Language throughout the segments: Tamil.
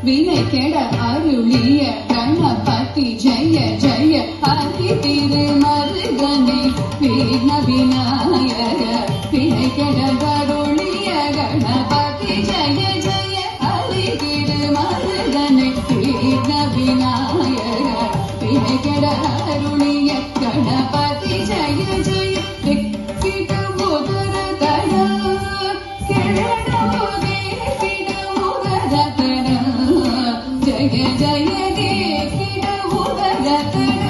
வினைகெட அருளிய கணபதி ஜெய ஜெய ஹரி திருமருகனே விக்ன விநாயக வினைகெட அருளிய கணபதி ஜெய ஜெய ஹரி திருமருகனே விக்ன விநாயக வினைகெட அருளிய கணபதி ஜெய ஜெய जय जय देखिड उदगतड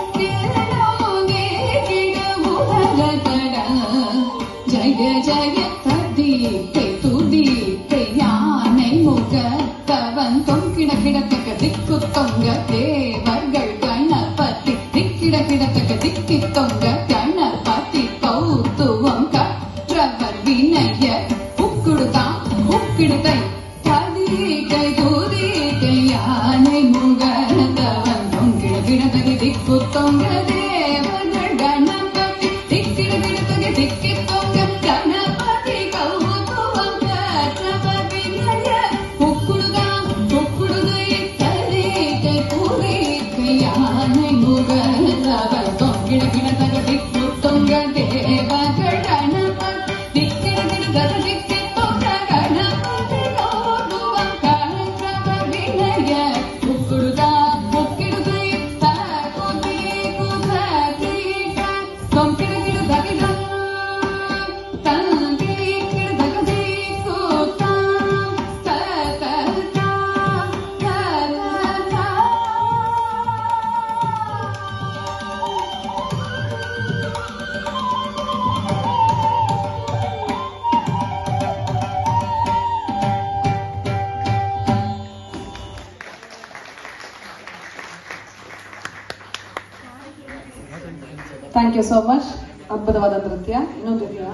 देखिड उदगतड जय जय तदीते तुदीते याனை முக தவந்தொம் கிடக்கிடத்தக்க திக்கு தொங்க தேவர்கள் கணபதி திக்கிடக்கிடத்தக்க திக்கி தொங்க கணபதி கௌத்துவம் கற்றவர் வினய உக்குடுதான் உக்கிடுதை ததீகை யானை முகத்தவன் கிடகிடதகி திக்கு தொங்க தேவர்கள் கணபதி திக்கிடகிடதகி திக்கி தொங்க கணபதி கௌத்துவம் கற்றவர் வினய உக்குடுதான் உக்குடுதை ததீகை பூரிகை யானை முகத்தவன் கிடகிடதகி திக்கு தொங்க தேவர்கள் கணபதி திக்கிடகிடதகி திக்கி தொங்க கணபதி கௌத்துவம் கற்றவர் வினய உக்குடுதா உக்கிடுதை தகுதி குதகிட தொங்கிடகிடதகிட தங்கி கிடதகதி குதா தததா தததா. Thank you so much. ಅದ್ಭುತವಾದ ನೃತ್ಯ. ಇನ್ನೊಂದು ಇದೆಯಾ?